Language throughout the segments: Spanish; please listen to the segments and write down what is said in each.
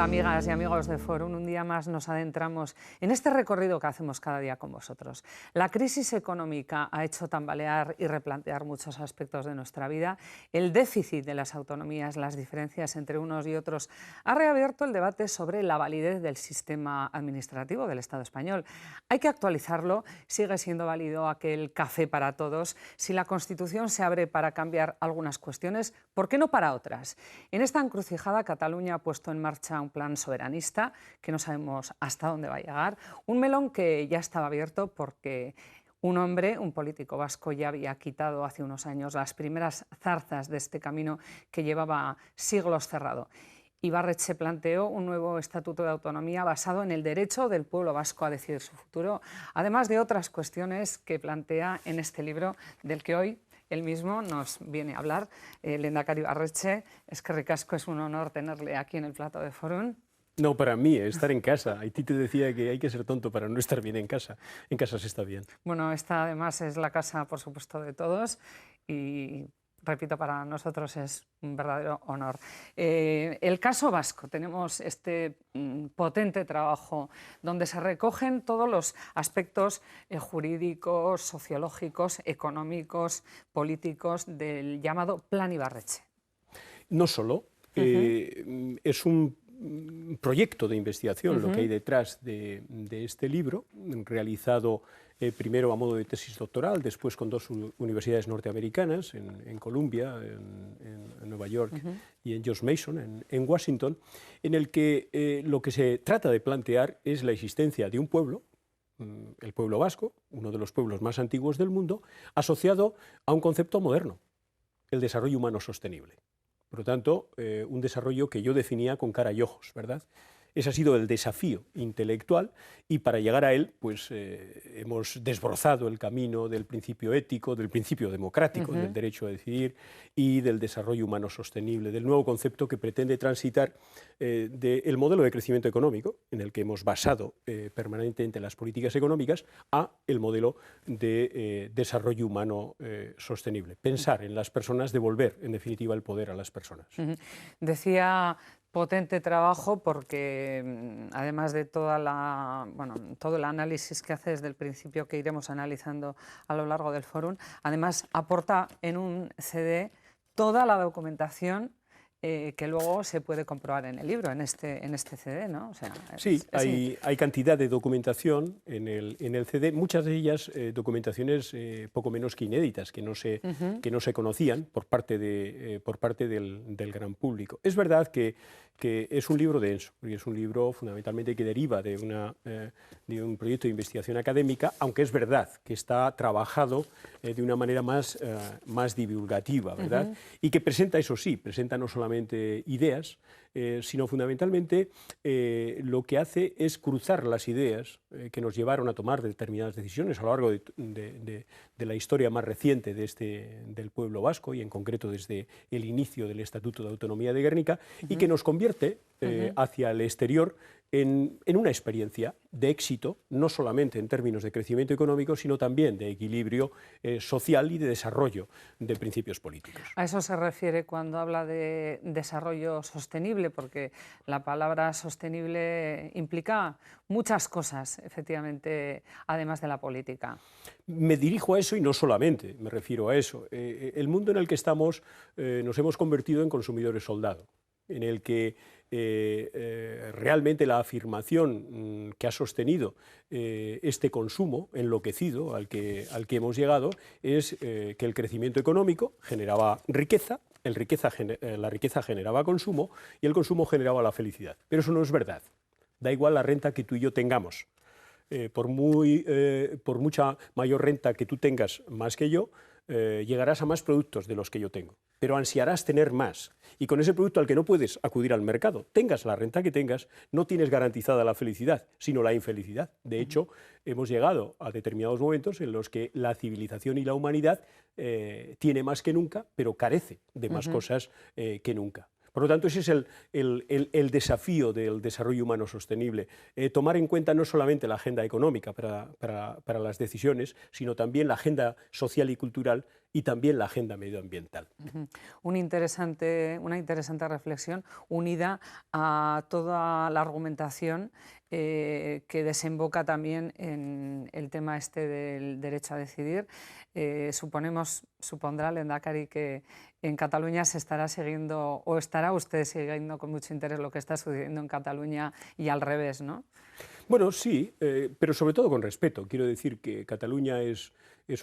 amigas y amigos de Forum, un día más nos adentramos en este recorrido que hacemos cada día con vosotros. La crisis económica ha hecho tambalear y replantear muchos aspectos de nuestra vida. El déficit de las autonomías, las diferencias entre unos y otros, ha reabierto el debate sobre la validez del sistema administrativo del Estado español. Hay que actualizarlo, sigue siendo válido aquel café para todos. Si la Constitución se abre para cambiar algunas cuestiones, ¿por qué no para otras? En esta encrucijada, Cataluña ha puesto en marcha un plan soberanista que no sabemos hasta dónde va a llegar, un melón que ya estaba abierto porque un hombre, un político vasco, ya había quitado hace unos años las primeras zarzas de este camino que llevaba siglos cerrado. Ibarretxe planteó un nuevo estatuto de autonomía basado en el derecho del pueblo vasco a decidir su futuro, además de otras cuestiones que plantea en este libro del que hoy él mismo nos viene a hablar. Lehendakari Ibarretxe, eskerrik asko, es un honor tenerle aquí en el plato de Forum. No, para mí, estar en casa. Haití te decía que hay que ser tonto para no estar bien en casa. En casa se está bien. Bueno, esta además es la casa, por supuesto, de todos y, repito, para nosotros es un verdadero honor. El caso vasco, tenemos este potente trabajo donde se recogen todos los aspectos jurídicos, sociológicos, económicos, políticos del llamado Plan Ibarretxe. No solo, es un proyecto de investigación lo que hay detrás de este libro, realizado primero a modo de tesis doctoral, después con dos universidades norteamericanas, en Columbia, en Nueva York, y en George Mason, en Washington, en el que lo que se trata de plantear es la existencia de un pueblo, el pueblo vasco, uno de los pueblos más antiguos del mundo, asociado a un concepto moderno, el desarrollo humano sostenible. Por lo tanto, un desarrollo que yo definía con cara y ojos, ¿verdad? Ese ha sido el desafío intelectual y para llegar a él pues, hemos desbrozado el camino del principio ético, del principio democrático, del derecho a decidir y del desarrollo humano sostenible, del nuevo concepto que pretende transitar del modelo de crecimiento económico, en el que hemos basado permanentemente las políticas económicas, a el modelo de desarrollo humano sostenible. Pensar en las personas, devolver en definitiva el poder a las personas. Decía potente trabajo porque, además de todo el análisis que hace desde el principio, que iremos analizando a lo largo del fórum, además aporta en un CD toda la documentación que luego se puede comprobar en el libro, en este CD, ¿no? O sea, sí, hay cantidad de documentación en el CD, muchas de ellas documentaciones poco menos que inéditas, que no se conocían por parte del gran público. Es verdad que es un libro denso, y es un libro fundamentalmente que deriva de un proyecto de investigación académica, aunque es verdad que está trabajado de una manera más divulgativa, ¿verdad? Y que presenta, eso sí, presenta no solamente ideas, sino fundamentalmente lo que hace es cruzar las ideas que nos llevaron a tomar determinadas decisiones a lo largo de la historia más reciente del pueblo vasco y en concreto desde el inicio del Estatuto de Autonomía de Guernica y que nos convierte hacia el exterior en una experiencia de éxito, no solamente en términos de crecimiento económico, sino también de equilibrio social y de desarrollo de principios políticos. A eso se refiere cuando habla de desarrollo sostenible, porque la palabra sostenible implica muchas cosas, efectivamente, además de la política. Me dirijo a eso y no solamente me refiero a eso. El mundo en el que estamos nos hemos convertido en consumidores soldado, en el que realmente la afirmación que ha sostenido este consumo enloquecido al que hemos llegado es que el crecimiento económico generaba riqueza, la riqueza generaba consumo y el consumo generaba la felicidad. Pero eso no es verdad. Da igual la renta que tú y yo tengamos. Por mucha mayor renta que tú tengas más que yo, llegarás a más productos de los que yo tengo, pero ansiarás tener más, y con ese producto al que no puedes acudir al mercado, tengas la renta que tengas, no tienes garantizada la felicidad, sino la infelicidad. De hecho, hemos llegado a determinados momentos en los que la civilización y la humanidad tiene más que nunca, pero carece de más cosas que nunca. Por lo tanto, ese es el desafío del desarrollo humano sostenible, tomar en cuenta no solamente la agenda económica para las decisiones, sino también la agenda social y cultural y también la agenda medioambiental. Una interesante reflexión unida a toda la argumentación que desemboca también en el tema este del derecho a decidir. Supondrá, Lehendakari, que en Cataluña se estará siguiendo, o estará usted siguiendo con mucho interés lo que está sucediendo en Cataluña y al revés, ¿no? Bueno, sí, pero sobre todo con respeto. Quiero decir que Cataluña es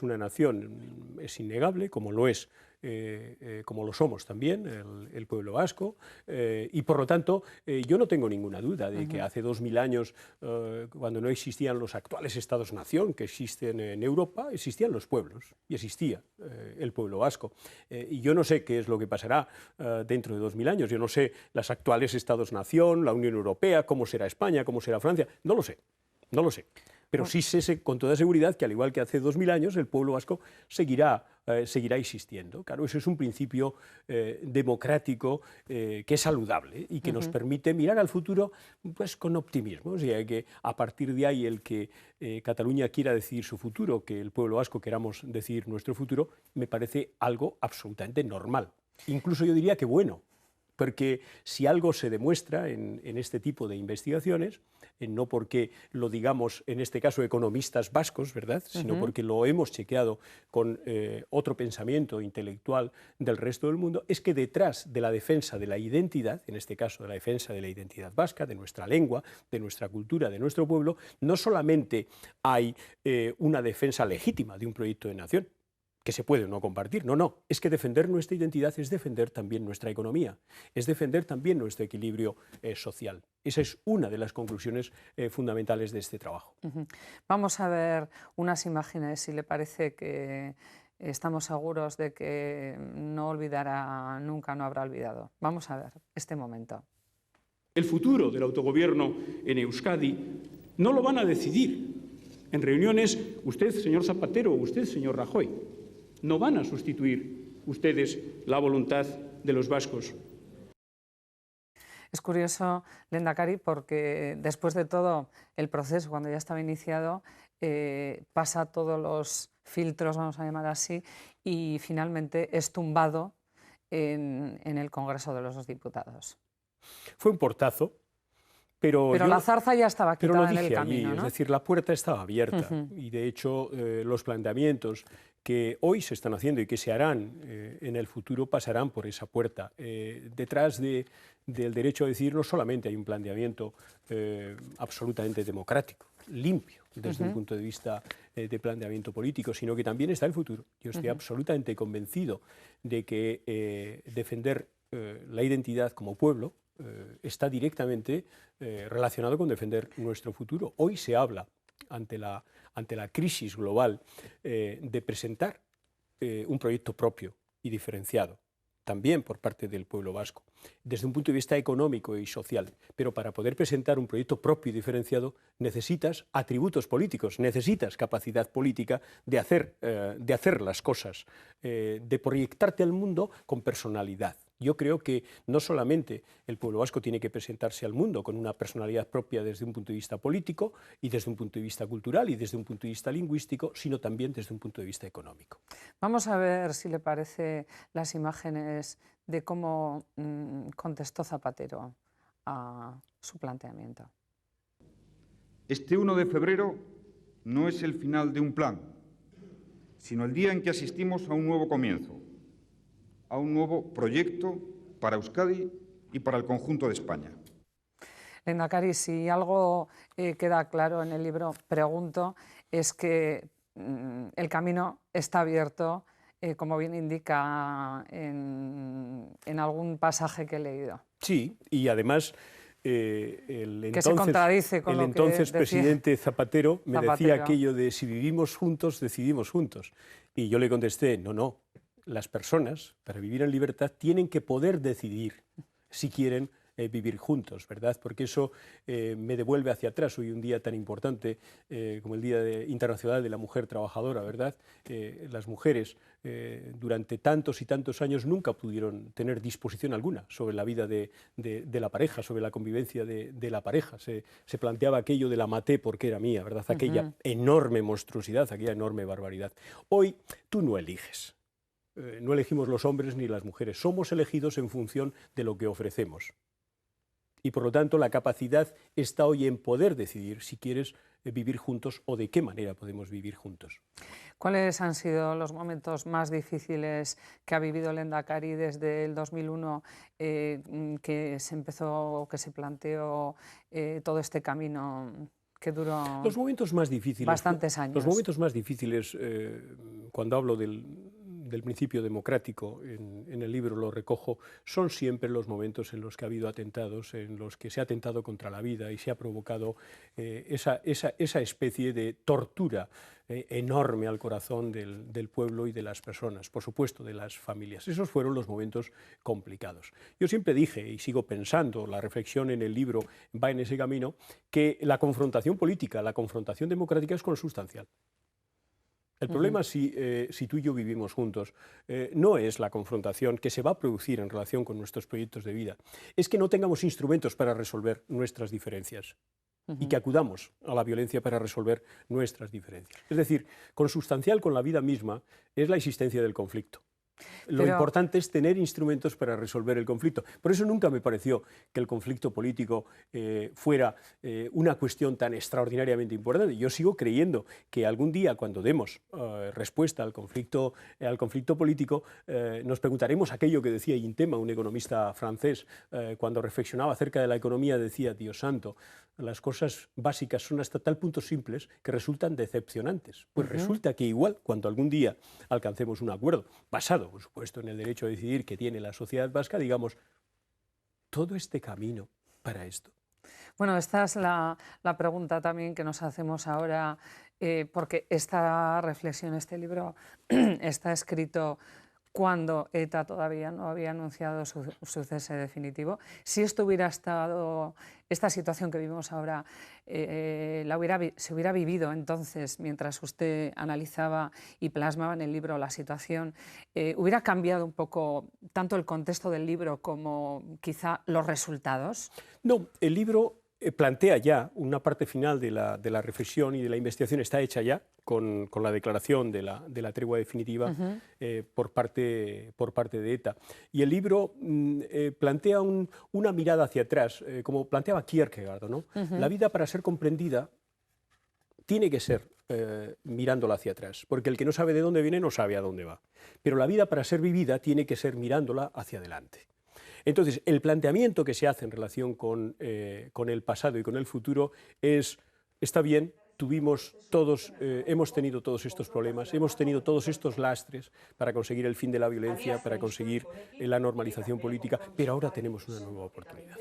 una nación, es innegable, como lo es, como lo somos también, el pueblo vasco, y por lo tanto yo no tengo ninguna duda de que hace 2000 años, cuando no existían los actuales estados-nación que existen en Europa, existían los pueblos y existía el pueblo vasco. Y yo no sé qué es lo que pasará dentro de 2000 años, yo no sé las actuales estados-nación, la Unión Europea, cómo será España, cómo será Francia, no lo sé, no lo sé. Pero sí sé con toda seguridad que, al igual que hace 2000 años, el pueblo vasco seguirá existiendo. Claro, eso es un principio democrático que es saludable y que nos permite mirar al futuro pues, con optimismo. O sea, que a partir de ahí el que Cataluña quiera decidir su futuro, que el pueblo vasco queramos decidir nuestro futuro, me parece algo absolutamente normal. Incluso yo diría que bueno. Porque si algo se demuestra en este tipo de investigaciones, no porque lo digamos en este caso economistas vascos, ¿verdad?, sino porque lo hemos chequeado con otro pensamiento intelectual del resto del mundo, es que detrás de la defensa de la identidad, en este caso de la defensa de la identidad vasca, de nuestra lengua, de nuestra cultura, de nuestro pueblo, no solamente hay una defensa legítima de un proyecto de nación, que se puede o no compartir. No, es que defender nuestra identidad es defender también nuestra economía, es defender también nuestro equilibrio social. Esa es una de las conclusiones fundamentales de este trabajo. Vamos a ver unas imágenes, si le parece, que estamos seguros de que no olvidará, nunca no habrá olvidado. Vamos a ver este momento. El futuro del autogobierno en Euskadi no lo van a decidir en reuniones usted, señor Zapatero, o usted, señor Rajoy. No van a sustituir ustedes la voluntad de los vascos. Es curioso, Lehendakari, porque después de todo el proceso, cuando ya estaba iniciado, pasa todos los filtros, vamos a llamar así, y finalmente es tumbado en el Congreso de los Diputados. Fue un portazo. Pero la zarza ya estaba quitada en el camino, allí, ¿no? Es decir, la puerta estaba abierta y de hecho los planteamientos que hoy se están haciendo y que se harán en el futuro pasarán por esa puerta. Detrás del derecho a decidir no solamente hay un planteamiento absolutamente democrático, limpio desde un punto de vista de planteamiento político, sino que también está el futuro. Yo estoy absolutamente convencido de que defender la identidad como pueblo está directamente relacionado con defender nuestro futuro. Hoy se habla, ante la crisis global, de presentar un proyecto propio y diferenciado, también por parte del pueblo vasco, desde un punto de vista económico y social. Pero para poder presentar un proyecto propio y diferenciado necesitas atributos políticos, necesitas capacidad política de hacer las cosas, de proyectarte al mundo con personalidad. Yo creo que no solamente el pueblo vasco tiene que presentarse al mundo con una personalidad propia desde un punto de vista político y desde un punto de vista cultural y desde un punto de vista lingüístico, sino también desde un punto de vista económico. Vamos a ver, si le parece, las imágenes de cómo contestó Zapatero a su planteamiento. Este 1 de febrero no es el final de un plan, sino el día en que asistimos a un nuevo comienzo, a un nuevo proyecto para Euskadi y para el conjunto de España. Lehendakari, si algo queda claro en el libro, pregunto, es que el camino está abierto, como bien indica en algún pasaje que he leído. Sí, y además el entonces presidente Zapatero me decía aquello de si vivimos juntos, decidimos juntos. Y yo le contesté, no. Las personas, para vivir en libertad, tienen que poder decidir si quieren vivir juntos, ¿verdad? Porque eso me devuelve hacia atrás. Hoy un día tan importante como el Día Internacional de la Mujer Trabajadora, ¿verdad? Las mujeres durante tantos y tantos años nunca pudieron tener disposición alguna sobre la vida de la pareja, sobre la convivencia de la pareja. Se planteaba aquello de la maté porque era mía, ¿verdad? Aquella enorme monstruosidad, aquella enorme barbaridad. Hoy tú no eliges. No elegimos los hombres ni las mujeres, somos elegidos en función de lo que ofrecemos. Y por lo tanto la capacidad está hoy en poder decidir si quieres vivir juntos o de qué manera podemos vivir juntos. ¿Cuáles han sido los momentos más difíciles que ha vivido el Lehendakari desde el 2001 que se empezó, que se planteó todo este camino que duró los momentos más difíciles, bastantes años? Los momentos más difíciles, cuando hablo del principio democrático, en el libro lo recojo, son siempre los momentos en los que ha habido atentados, en los que se ha atentado contra la vida y se ha provocado esa especie de tortura enorme al corazón del pueblo y de las personas, por supuesto de las familias. Esos fueron los momentos complicados. Yo siempre dije, y sigo pensando, la reflexión en el libro va en ese camino, que la confrontación política, la confrontación democrática es consustancial. El problema, si tú y yo vivimos juntos, no es la confrontación que se va a producir en relación con nuestros proyectos de vida, es que no tengamos instrumentos para resolver nuestras diferencias y que acudamos a la violencia para resolver nuestras diferencias. Es decir, consustancial con la vida misma es la existencia del conflicto. Lo importante es tener instrumentos para resolver el conflicto. Por eso nunca me pareció que el conflicto político fuera una cuestión tan extraordinariamente importante. Yo sigo creyendo que algún día, cuando demos respuesta al conflicto político, nos preguntaremos aquello que decía Gintema, un economista francés, cuando reflexionaba acerca de la economía, decía: Dios santo, las cosas básicas son hasta tal punto simples que resultan decepcionantes. Pues resulta que igual, cuando algún día alcancemos un acuerdo, basado, por supuesto, en el derecho a decidir que tiene la sociedad vasca, digamos, todo este camino para esto. Bueno, esta es la pregunta también que nos hacemos ahora, porque esta reflexión, este libro, está escrito cuando ETA todavía no había anunciado su cese definitivo. Si esto hubiera estado, esta situación que vivimos ahora, se hubiera vivido entonces, mientras usted analizaba y plasmaba en el libro la situación, ¿hubiera cambiado un poco tanto el contexto del libro como quizá los resultados? No, el libro plantea ya una parte final de la reflexión y de la investigación, está hecha ya con la declaración de la tregua definitiva por parte de ETA. Y el libro plantea una mirada hacia atrás, como planteaba Kierkegaard, ¿no? La vida, para ser comprendida, tiene que ser mirándola hacia atrás, porque el que no sabe de dónde viene no sabe a dónde va. Pero la vida, para ser vivida, tiene que ser mirándola hacia adelante. Entonces, el planteamiento que se hace en relación con el pasado y con el futuro es: está bien, hemos tenido todos estos problemas, hemos tenido todos estos lastres para conseguir el fin de la violencia, para conseguir la normalización política, pero ahora tenemos una nueva oportunidad.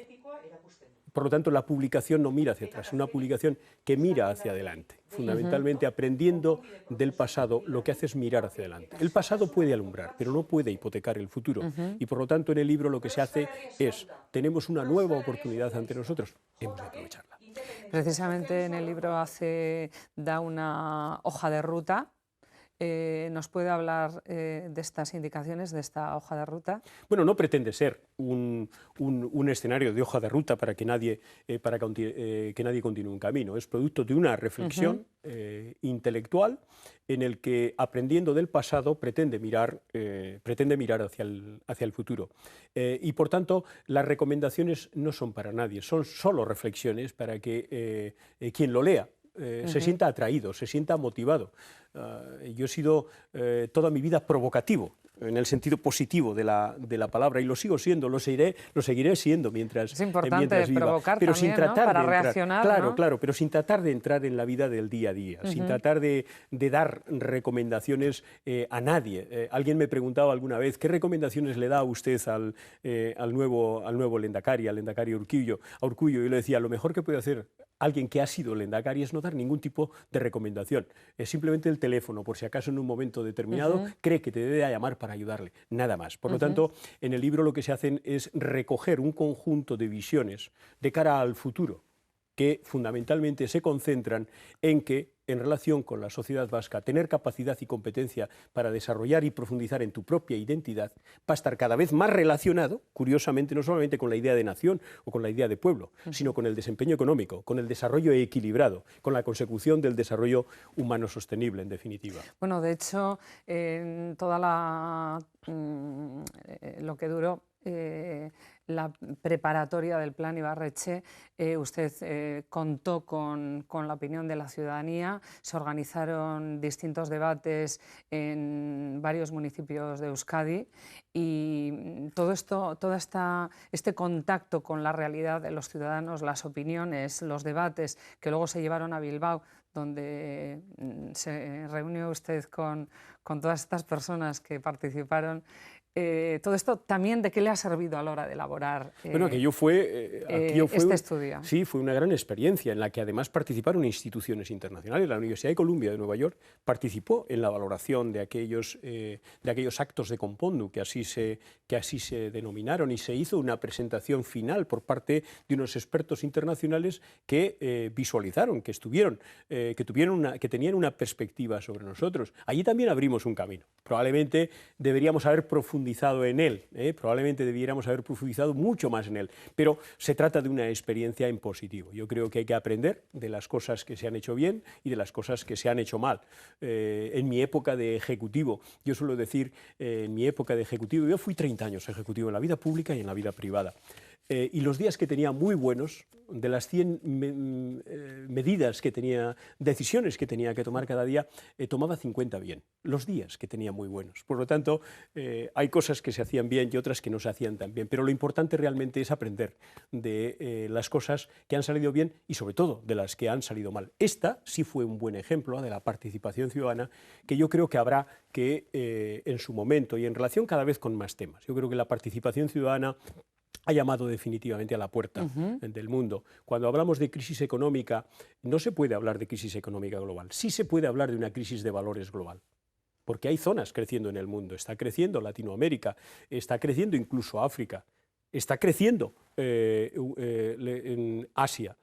Por lo tanto, la publicación no mira hacia atrás, es una publicación que mira hacia adelante. Fundamentalmente, aprendiendo del pasado, lo que hace es mirar hacia adelante. El pasado puede alumbrar, pero no puede hipotecar el futuro. Y por lo tanto, en el libro lo que se hace es: tenemos una nueva oportunidad ante nosotros, hemos de aprovecharla. Precisamente en el libro da una hoja de ruta. ¿Nos puede hablar de estas indicaciones, de esta hoja de ruta? Bueno, no pretende ser un escenario de hoja de ruta para que nadie continúe un camino. Es producto de una reflexión intelectual en el que, aprendiendo del pasado, pretende mirar hacia el futuro. Y por tanto, las recomendaciones no son para nadie, son solo reflexiones para que quien lo lea se sienta atraído, se sienta motivado. Yo he sido toda mi vida provocativo, en el sentido positivo de la palabra, y lo sigo siendo, lo seguiré siendo mientras viva. Es importante provocar pero también, sin tratar, ¿no?, para de entrar, reaccionar. claro, ¿no? Claro, pero sin tratar de entrar en la vida del día a día, sin tratar de dar recomendaciones a nadie. Alguien me preguntaba alguna vez: ¿qué recomendaciones le da usted al nuevo Lehendakari, al Lehendakari Urkullu? Y yo le decía: lo mejor que puede hacer alguien que ha sido Lehendakari es no dar ningún tipo de recomendación. Es simplemente el teléfono, por si acaso en un momento determinado cree que te debe llamar para ayudarle, nada más. Por lo tanto, en el libro lo que se hacen es recoger un conjunto de visiones de cara al futuro, que fundamentalmente se concentran en que, en relación con la sociedad vasca, tener capacidad y competencia para desarrollar y profundizar en tu propia identidad va a estar cada vez más relacionado, curiosamente, no solamente con la idea de nación o con la idea de pueblo, sino con el desempeño económico, con el desarrollo equilibrado, con la consecución del desarrollo humano sostenible, en definitiva. Bueno, de hecho, en toda lo que duró la preparatoria del Plan Ibarretxe, usted contó con la opinión de la ciudadanía, se organizaron distintos debates en varios municipios de Euskadi y este contacto con la realidad de los ciudadanos, las opiniones, los debates que luego se llevaron a Bilbao, donde se reunió usted con todas estas personas que participaron. Todo esto también, ¿de qué le ha servido a la hora de elaborar aquello fue este estudio? Sí, fue una gran experiencia en la que además participaron instituciones internacionales. La Universidad de Columbia de Nueva York participó en la valoración de aquellos actos de Compondu, que así se denominaron, y se hizo una presentación final por parte de unos expertos internacionales que visualizaron, que tenían una perspectiva sobre nosotros. Allí también abrimos un camino. Probablemente deberíamos haber profundizado en él, probablemente debiéramos haber profundizado mucho más en él, pero se trata de una experiencia en positivo. Yo creo que hay que aprender de las cosas que se han hecho bien y de las cosas que se han hecho mal. En mi época de ejecutivo, yo suelo decir, en mi época de ejecutivo, yo fui 30 años ejecutivo en la vida pública y en la vida privada. Y los días que tenía muy buenos, de las 100 medidas que tenía, decisiones que tenía que tomar cada día, tomaba 50 bien, los días que tenía muy buenos. Por lo tanto, hay cosas que se hacían bien y otras que no se hacían tan bien, pero lo importante realmente es aprender de las cosas que han salido bien y sobre todo de las que han salido mal. Esta sí fue un buen ejemplo de la participación ciudadana que yo creo que habrá que, en su momento y en relación cada vez con más temas, yo creo que la participación ciudadana ha llamado definitivamente a la puerta del mundo. Cuando hablamos de crisis económica, no se puede hablar de crisis económica global, sí se puede hablar de una crisis de valores global, porque hay zonas creciendo en el mundo, está creciendo Latinoamérica, está creciendo incluso África, está creciendo en Asia,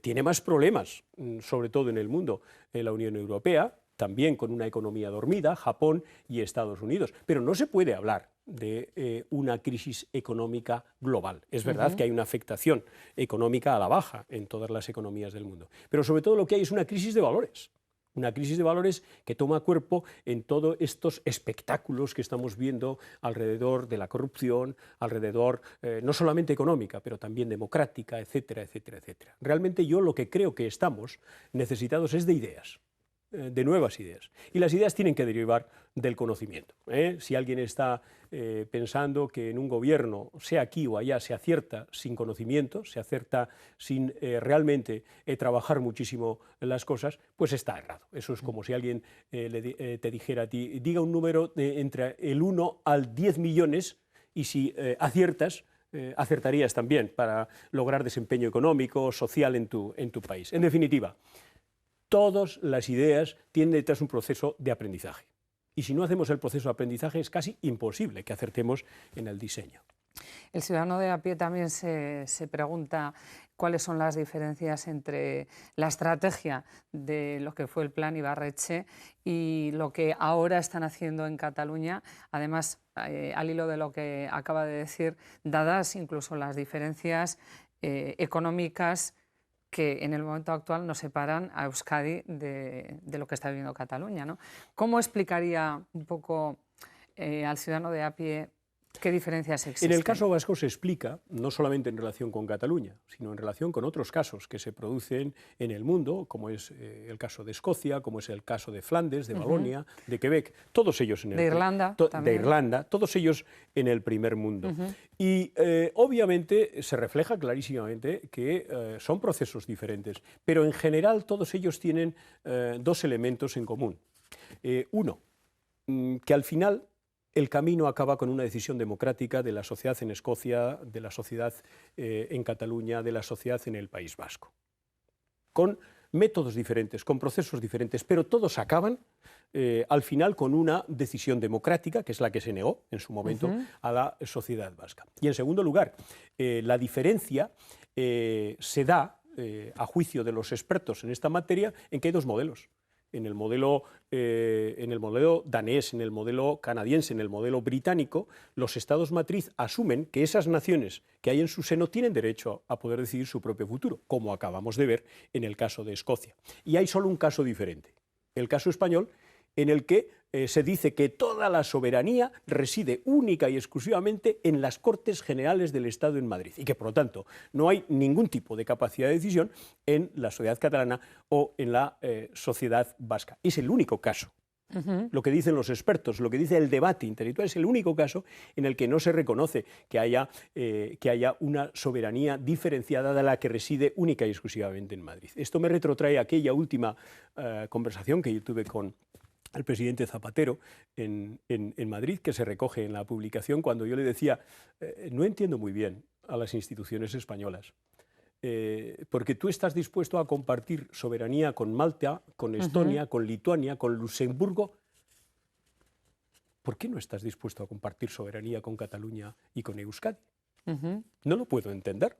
tiene más problemas, sobre todo en el mundo, la Unión Europea, también con una economía dormida, Japón y Estados Unidos, pero no se puede hablar de una crisis económica global. Es verdad que hay una afectación económica a la baja en todas las economías del mundo, pero sobre todo lo que hay es una crisis de valores. Una crisis de valores que toma cuerpo en todos estos espectáculos que estamos viendo alrededor de la corrupción, alrededor no solamente económica, pero también democrática, etcétera, etcétera, etcétera. Realmente yo lo que creo que estamos necesitados es de ideas, de nuevas ideas. Y las ideas tienen que derivar del conocimiento. Si alguien está pensando que en un gobierno, sea aquí o allá, se acierta sin conocimiento, se acierta sin realmente trabajar muchísimo las cosas, pues está errado. Eso es como si alguien te dijera a ti, diga un número entre el 1 al 10 millones y si aciertas, acertarías también para lograr desempeño económico, social en tu país. En definitiva, todas las ideas tienen detrás un proceso de aprendizaje. Y si no hacemos el proceso de aprendizaje es casi imposible que acertemos en el diseño. El ciudadano de a pie también se pregunta cuáles son las diferencias entre la estrategia de lo que fue el Plan Ibarretxe y lo que ahora están haciendo en Cataluña. Además, al hilo de lo que acaba de decir, dadas incluso las diferencias económicas que en el momento actual nos separan a Euskadi de lo que está viviendo Cataluña, ¿no? ¿Cómo explicaría un poco al ciudadano de a pie qué diferencias existen? En el caso vasco se explica, no solamente en relación con Cataluña, sino en relación con otros casos que se producen en el mundo, como es el caso de Escocia, como es el caso de Flandes, de Valonia, de Quebec, todos ellos en el Irlanda, de Irlanda, todos ellos en el primer mundo. Y obviamente se refleja clarísimamente que son procesos diferentes, pero en general todos ellos tienen dos elementos en común. Uno, que al final el camino acaba con una decisión democrática de la sociedad en Escocia, de la sociedad en Cataluña, de la sociedad en el País Vasco. Con métodos diferentes, con procesos diferentes, pero todos acaban al final con una decisión democrática, que es la que se negó en su momento a la sociedad vasca. Y en segundo lugar, la diferencia se da a juicio de los expertos en esta materia, en que hay dos modelos. En el modelo danés, en el modelo canadiense, en el modelo británico, los estados matriz asumen que esas naciones que hay en su seno tienen derecho a poder decidir su propio futuro, como acabamos de ver en el caso de Escocia. Y hay solo un caso diferente, el caso español, en el que se dice que toda la soberanía reside única y exclusivamente en las Cortes Generales del Estado en Madrid y que, por lo tanto, no hay ningún tipo de capacidad de decisión en la sociedad catalana o en la sociedad vasca. Es el único caso. Lo que dicen los expertos, lo que dice el debate intelectual, es el único caso en el que no se reconoce que haya una soberanía diferenciada de la que reside única y exclusivamente en Madrid. Esto me retrotrae a aquella última conversación que yo tuve con el presidente Zapatero en Madrid, que se recoge en la publicación, cuando yo le decía, no entiendo muy bien a las instituciones españolas, porque tú estás dispuesto a compartir soberanía con Malta, con Estonia, con Lituania, con Luxemburgo. ¿Por qué no estás dispuesto a compartir soberanía con Cataluña y con Euskadi? No lo puedo entender.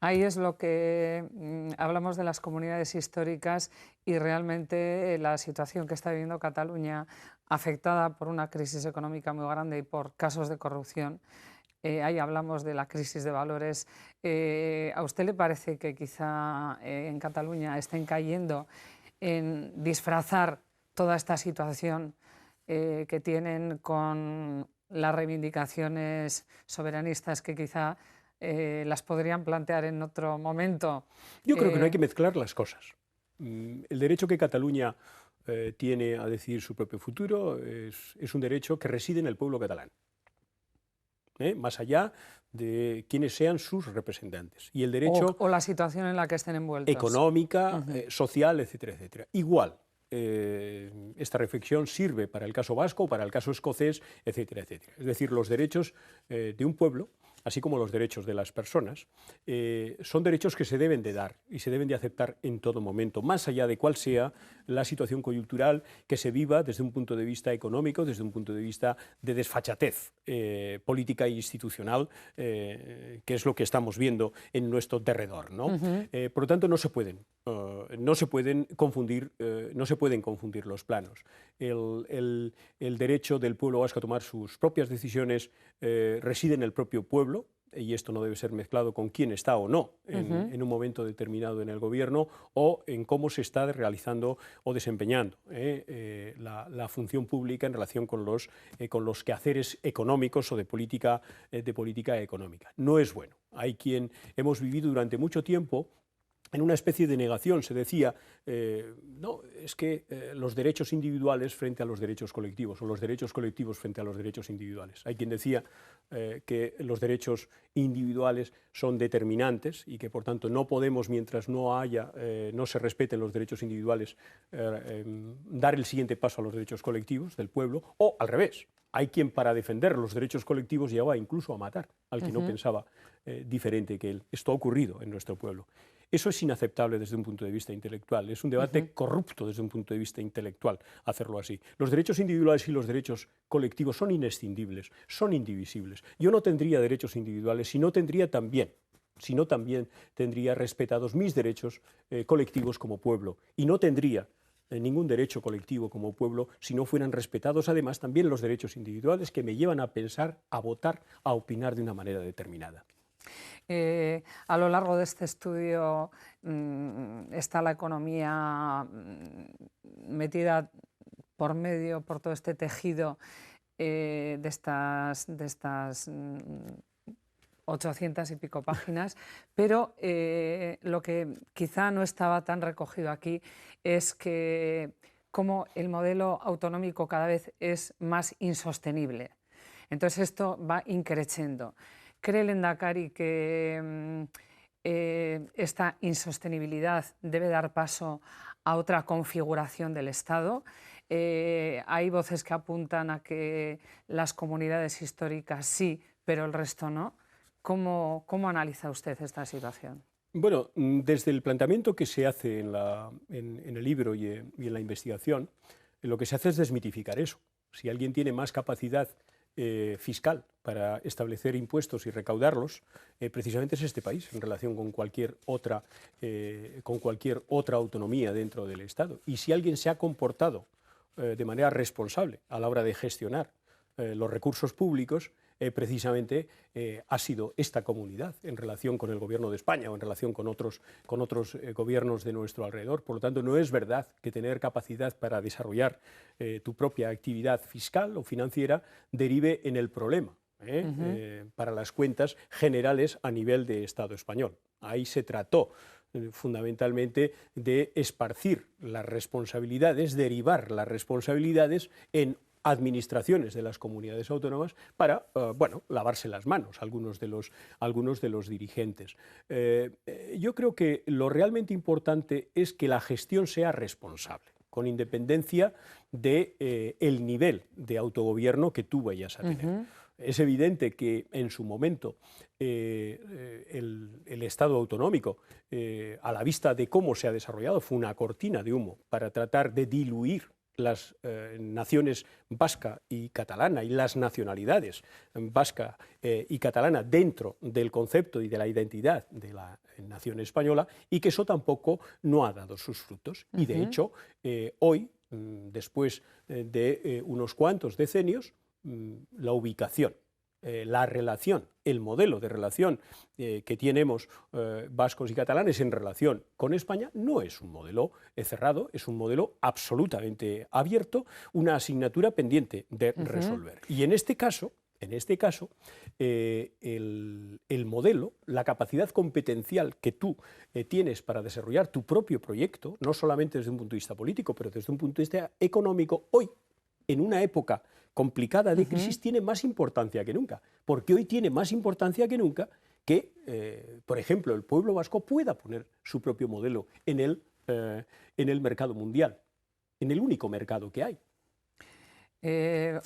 Ahí es lo que hablamos de las comunidades históricas y realmente la situación que está viviendo Cataluña, afectada por una crisis económica muy grande y por casos de corrupción. Ahí hablamos de la crisis de valores. ¿A usted le parece que quizá en Cataluña estén cayendo en disfrazar toda esta situación que tienen con las reivindicaciones soberanistas que quizá las podrían plantear en otro momento? Yo creo que no hay que mezclar las cosas. El derecho que Cataluña tiene a decidir su propio futuro es un derecho que reside en el pueblo catalán, más allá de quienes sean sus representantes. Y el derecho o la situación en la que estén envueltos. Económica, social, etcétera, etcétera. Igual, esta reflexión sirve para el caso vasco, para el caso escocés, etcétera, etcétera. Es decir, los derechos de un pueblo, así como los derechos de las personas, son derechos que se deben de dar y se deben de aceptar en todo momento, más allá de cuál sea la situación coyuntural que se viva desde un punto de vista económico, desde un punto de vista de desfachatez política e institucional, que es lo que estamos viendo en nuestro derredor, ¿no? Por lo tanto, no se pueden confundir los planos. El derecho del pueblo vasco a tomar sus propias decisiones reside en el propio pueblo, y esto no debe ser mezclado con quién está o no en un momento determinado en el gobierno o en cómo se está realizando o desempeñando la función pública en relación con los quehaceres económicos o de política económica. No es bueno. Hemos vivido durante mucho tiempo en una especie de negación. Se decía, no, es que los derechos individuales frente a los derechos colectivos, o los derechos colectivos frente a los derechos individuales. Hay quien decía que los derechos individuales son determinantes y que, por tanto, no podemos, mientras no se respeten los derechos individuales, dar el siguiente paso a los derechos colectivos del pueblo, o al revés. Hay quien, para defender los derechos colectivos, llegaba incluso a matar al que no pensaba diferente que él. Esto ha ocurrido en nuestro pueblo. Eso es inaceptable desde un punto de vista intelectual. Es un debate corrupto desde un punto de vista intelectual hacerlo así. Los derechos individuales y los derechos colectivos son inescindibles, son indivisibles. Yo no tendría derechos individuales si no también tendría respetados mis derechos colectivos como pueblo. Y no tendría ningún derecho colectivo como pueblo si no fueran respetados además también los derechos individuales que me llevan a pensar, a votar, a opinar de una manera determinada. A lo largo de este estudio está la economía metida por medio, por todo este tejido de estas 800 y pico páginas, pero lo que quizá no estaba tan recogido aquí es que cómo el modelo autonómico cada vez es más insostenible. Entonces esto va increciendo. ¿Cree el Lehendakari que esta insostenibilidad debe dar paso a otra configuración del Estado? Hay voces que apuntan a que las comunidades históricas sí, pero el resto no. ¿Cómo analiza usted esta situación? Bueno, desde el planteamiento que se hace en el libro y en la investigación, lo que se hace es desmitificar eso. Si alguien tiene más capacidad fiscal para establecer impuestos y recaudarlos, precisamente es este país, en relación con cualquier otra autonomía dentro del Estado. Y si alguien se ha comportado de manera responsable a la hora de gestionar los recursos públicos, precisamente ha sido esta comunidad en relación con el Gobierno de España o en relación con otros gobiernos de nuestro alrededor. Por lo tanto, no es verdad que tener capacidad para desarrollar tu propia actividad fiscal o financiera derive en el problema para las cuentas generales a nivel de Estado español. Ahí se trató fundamentalmente de esparcir las responsabilidades, derivar las responsabilidades en administraciones de las comunidades autónomas para, lavarse las manos algunos de los dirigentes. Yo creo que lo realmente importante es que la gestión sea responsable, con independencia del nivel de autogobierno que tú vayas a tener. Es evidente que en su momento el Estado autonómico, a la vista de cómo se ha desarrollado, fue una cortina de humo para tratar de diluir las naciones vasca y catalana y las nacionalidades vasca y catalana dentro del concepto y de la identidad de la nación española, y que eso tampoco no ha dado sus frutos. Y de hecho, hoy, después de unos cuantos decenios, la ubicación, la relación, el modelo de relación que tenemos vascos y catalanes en relación con España no es un modelo cerrado, es un modelo absolutamente abierto, una asignatura pendiente de resolver. Y en este caso, el modelo, la capacidad competencial que tú tienes para desarrollar tu propio proyecto, no solamente desde un punto de vista político, pero desde un punto de vista económico, hoy, en una época complicada de crisis, tiene más importancia que nunca, porque hoy tiene más importancia que nunca que, por ejemplo, el pueblo vasco pueda poner su propio modelo en el mercado mundial, en el único mercado que hay.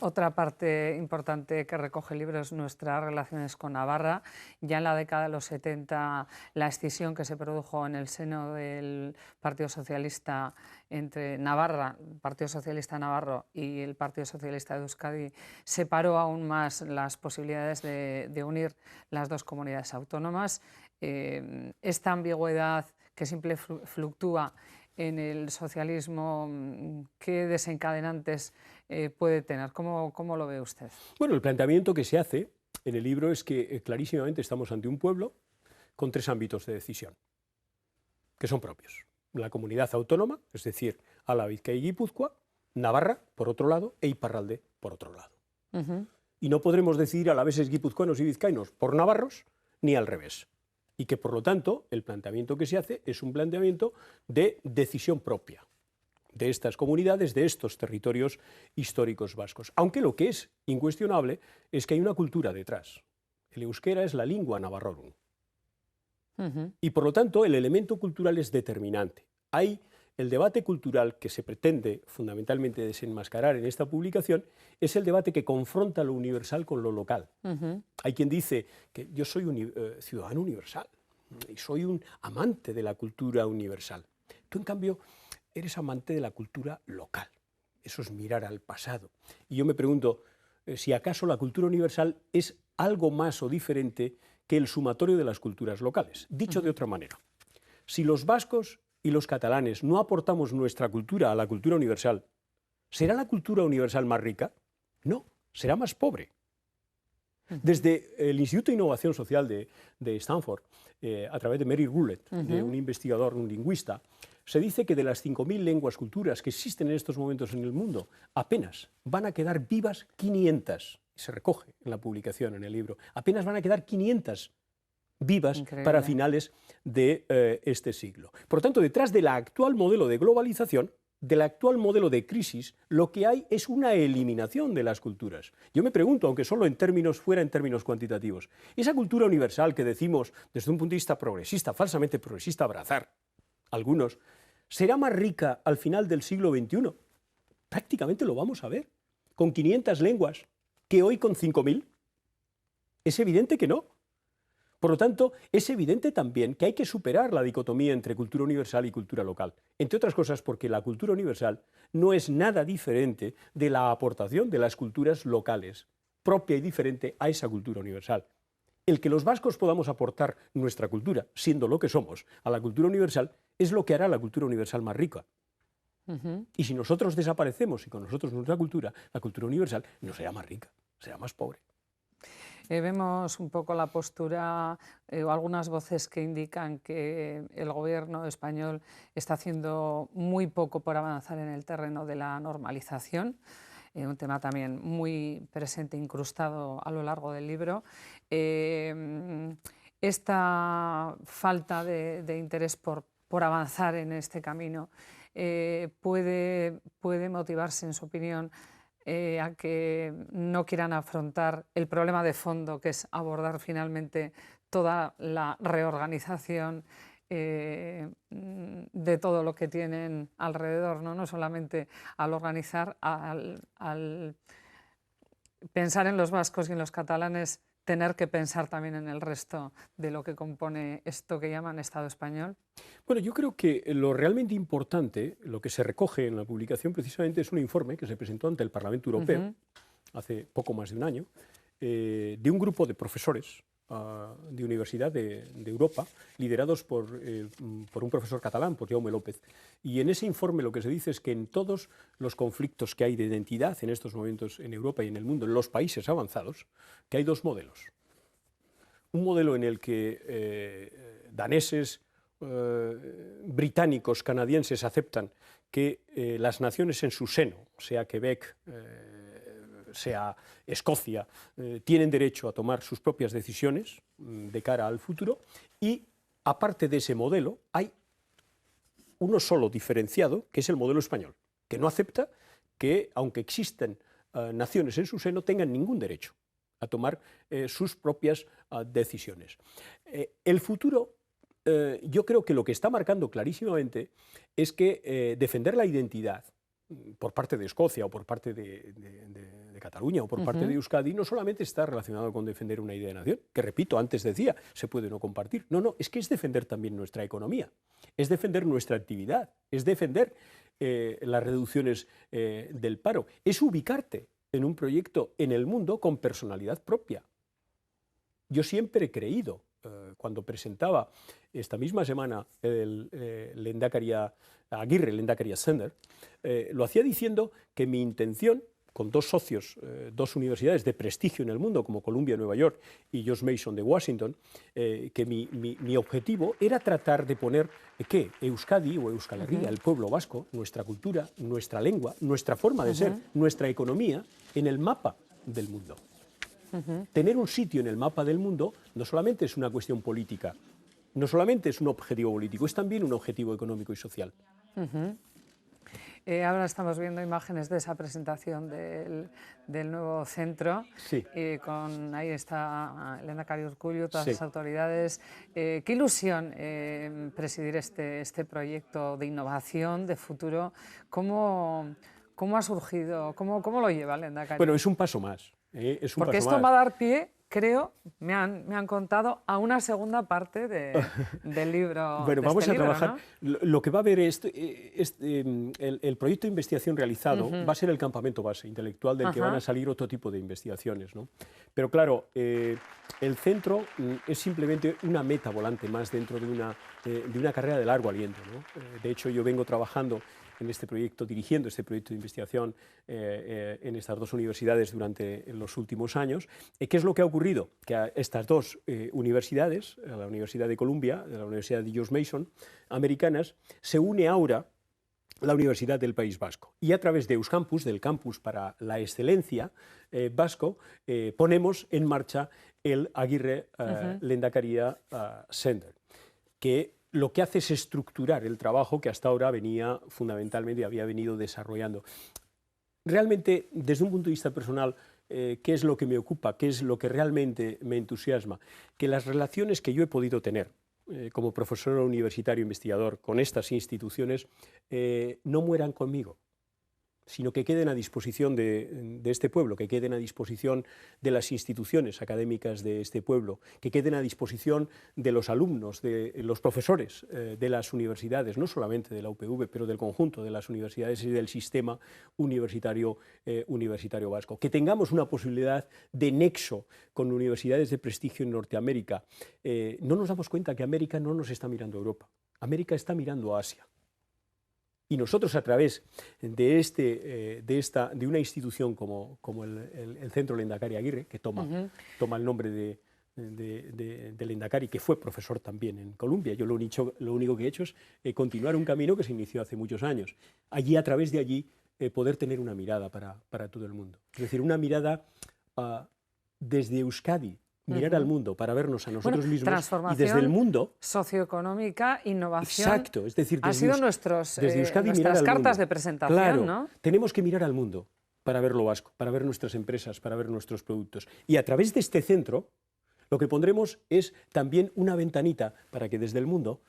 Otra parte importante que recoge el libro es nuestras relaciones con Navarra. Ya en la década de los 70, la escisión que se produjo en el seno del Partido Socialista entre Navarra, el Partido Socialista Navarro y el Partido Socialista de Euskadi, separó aún más las posibilidades de unir las dos comunidades autónomas. Esta ambigüedad que siempre fluctúa en el socialismo, ¿qué desencadenantes puede tener? ¿Cómo lo ve usted? Bueno, el planteamiento que se hace en el libro es que clarísimamente estamos ante un pueblo con tres ámbitos de decisión, que son propios. La comunidad autónoma, es decir, Álava, Bizkaia y Guipúzcoa, Navarra, por otro lado, e Iparralde, por otro lado. Y no podremos decidir alaveses, guipuzcoanos y vizcaínos por navarros, ni al revés. Y que, por lo tanto, el planteamiento que se hace es un planteamiento de decisión propia de estas comunidades, de estos territorios históricos vascos. Aunque lo que es incuestionable es que hay una cultura detrás. El euskera es la lingua navarrorum. Y, por lo tanto, el elemento cultural es determinante. Hay el debate cultural que se pretende fundamentalmente desenmascarar en esta publicación, es el debate que confronta lo universal con lo local. Hay quien dice que yo soy un ciudadano universal y soy un amante de la cultura universal. Tú, en cambio, eres amante de la cultura local. Eso es mirar al pasado. Y yo me pregunto si acaso la cultura universal es algo más o diferente que el sumatorio de las culturas locales. Dicho de otra manera, si los vascos y los catalanes no aportamos nuestra cultura a la cultura universal, ¿será la cultura universal más rica? No, será más pobre. Desde el Instituto de Innovación Social de Stanford, a través de Mary Rulett, de un investigador, un lingüista, se dice que de las 5.000 lenguas, culturas que existen en estos momentos en el mundo, apenas van a quedar vivas 500. Se recoge en la publicación, en el libro. Apenas van a quedar 500 vivas. Increíble. Para finales de este siglo. Por lo tanto, detrás del actual modelo de globalización, del actual modelo de crisis, lo que hay es una eliminación de las culturas. Yo me pregunto, aunque solo fuera en términos cuantitativos, esa cultura universal que decimos desde un punto de vista progresista, falsamente progresista, abrazar algunos, ¿será más rica al final del siglo XXI? Prácticamente lo vamos a ver, con 500 lenguas, que hoy con 5.000. Es evidente que no. Por lo tanto, es evidente también que hay que superar la dicotomía entre cultura universal y cultura local. Entre otras cosas porque la cultura universal no es nada diferente de la aportación de las culturas locales propia y diferente a esa cultura universal. El que los vascos podamos aportar nuestra cultura, siendo lo que somos, a la cultura universal, es lo que hará la cultura universal más rica. Y si nosotros desaparecemos y con nosotros nuestra cultura, la cultura universal no será más rica, será más pobre. Vemos un poco la postura o algunas voces que indican que el gobierno español está haciendo muy poco por avanzar en el terreno de la normalización, un tema también muy presente, incrustado a lo largo del libro. Esta falta de interés por avanzar en este camino puede motivarse, en su opinión, a que no quieran afrontar el problema de fondo, que es abordar finalmente toda la reorganización de todo lo que tienen alrededor, no solamente al organizar, al pensar en los vascos y en los catalanes, tener que pensar también en el resto de lo que compone esto que llaman Estado español? Bueno, yo creo que lo realmente importante, lo que se recoge en la publicación precisamente es un informe que se presentó ante el Parlamento Europeo hace poco más de un año, de un grupo de profesores de universidad de Europa, liderados por un profesor catalán, por Jaume López. Y en ese informe lo que se dice es que en todos los conflictos que hay de identidad en estos momentos en Europa y en el mundo, en los países avanzados, que hay dos modelos. Un modelo en el que daneses, británicos, canadienses aceptan que las naciones en su seno, sea Quebec, sea Escocia, tienen derecho a tomar sus propias decisiones de cara al futuro, y aparte de ese modelo hay uno solo diferenciado, que es el modelo español, que no acepta que, aunque existen naciones en su seno, tengan ningún derecho a tomar sus propias decisiones. El futuro, yo creo que lo que está marcando clarísimamente es que defender la identidad por parte de Escocia o por parte de Cataluña o por parte de Euskadi no solamente está relacionado con defender una idea de nación, que repito, antes decía, se puede no compartir. No, es que es defender también nuestra economía, es defender nuestra actividad, es defender las reducciones del paro, es ubicarte en un proyecto en el mundo con personalidad propia. Yo siempre he creído, cuando presentaba esta misma semana el Lehendakaria Aguirre, el Lehendakaria Sender, lo hacía diciendo que mi intención, con dos socios, dos universidades de prestigio en el mundo, como Columbia de Nueva York y George Mason de Washington, que mi objetivo era tratar de poner que Euskadi o Euskal Herria, el pueblo vasco, nuestra cultura, nuestra lengua, nuestra forma de ser, nuestra economía, en el mapa del mundo. Tener un sitio en el mapa del mundo no solamente es una cuestión política, no solamente es un objetivo político, es también un objetivo económico y social. Ahora estamos viendo imágenes de esa presentación del nuevo centro. Sí. Ahí está el Lehendakari Urkullu, todas Sí. las autoridades. Qué ilusión presidir este proyecto de innovación, de futuro. ¿Cómo ha surgido? ¿Cómo lo lleva el Lehendakari? Bueno, es un paso más. Porque esto va a dar pie, creo, me han contado, a una segunda parte del libro. Bueno, vamos a trabajar. ¿No? Lo que va a haber el proyecto de investigación realizado va a ser el campamento base intelectual del que van a salir otro tipo de investigaciones, ¿no? Pero claro, el centro es simplemente una meta volante más dentro de una carrera de largo aliento, ¿no? De hecho, yo vengo trabajando en este proyecto, dirigiendo este proyecto de investigación en estas dos universidades durante los últimos años. ¿Qué es lo que ha ocurrido? Que a estas dos universidades, a la Universidad de Columbia, a la Universidad de George Mason, americanas, se une ahora la Universidad del País Vasco. Y a través de Euskampus, del Campus para la Excelencia vasco, ponemos en marcha el Aguirre Lehendakaria Sender, que lo que hace es estructurar el trabajo que hasta ahora había venido desarrollando. Realmente, desde un punto de vista personal, ¿qué es lo que me ocupa? ¿Qué es lo que realmente me entusiasma? Que las relaciones que yo he podido tener como profesor universitario investigador con estas instituciones no mueran conmigo, sino que queden a disposición de este pueblo, que queden a disposición de las instituciones académicas de este pueblo, que queden a disposición de los alumnos, de los profesores de las universidades, no solamente de la UPV, pero del conjunto de las universidades y del sistema universitario vasco. Que tengamos una posibilidad de nexo con universidades de prestigio en Norteamérica. No nos damos cuenta que América no nos está mirando a Europa, América está mirando a Asia. Y nosotros, a través de una institución como el Centro Lehendakari Aguirre, que toma el nombre de Lehendakari, que fue profesor también en Columbia, yo lo único que he hecho es continuar un camino que se inició hace muchos años. Allí, a través de allí, poder tener una mirada para todo el mundo. Es decir, una mirada desde Euskadi, mirar al mundo para vernos a nosotros mismos y desde el mundo socioeconómica, innovación. Exacto, es decir, ha sido desde Euskadi nuestras cartas mundo. de presentación, claro, ¿no? Tenemos que mirar al mundo para ver lo vasco, para ver nuestras empresas, para ver nuestros productos. Y a través de este centro, lo que pondremos es también una ventanita para que desde el mundo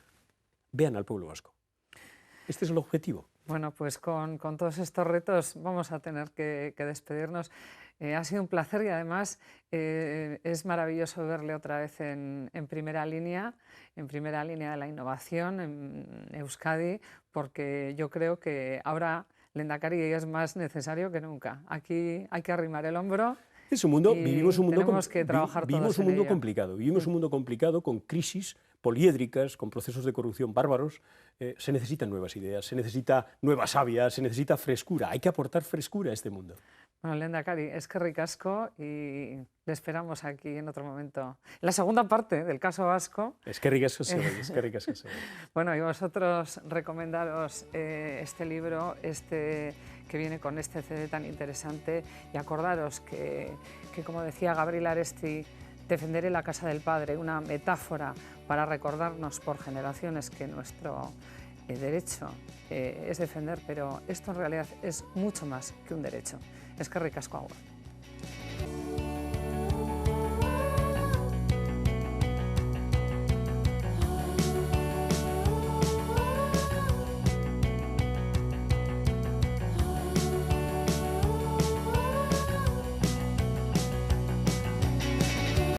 vean al pueblo vasco. Este es el objetivo. Bueno, pues con todos estos retos vamos a tener que despedirnos. Ha sido un placer y además es maravilloso verle otra vez en primera línea de la innovación en Euskadi, porque yo creo que ahora Lehendakari es más necesario que nunca. Aquí hay que arrimar el hombro. Es un mundo, vivimos un mundo complicado. Vivimos un mundo complicado con crisis poliédricas, con procesos de corrupción bárbaros. Se necesitan nuevas ideas, se necesita nueva savia, se necesita frescura. Hay que aportar frescura a este mundo. Bueno, Lehendakari, eskerrik asko y le esperamos aquí en otro momento. La segunda parte del caso vasco. Eskerrik asko eskerrik asko. Bueno, y vosotros recomendaros este libro, que viene con este CD tan interesante, y acordaros que como decía Gabriel Aresti, defenderé la casa del padre, una metáfora para recordarnos por generaciones que nuestro derecho es defender, pero esto en realidad es mucho más que un derecho. Eskerrik asko.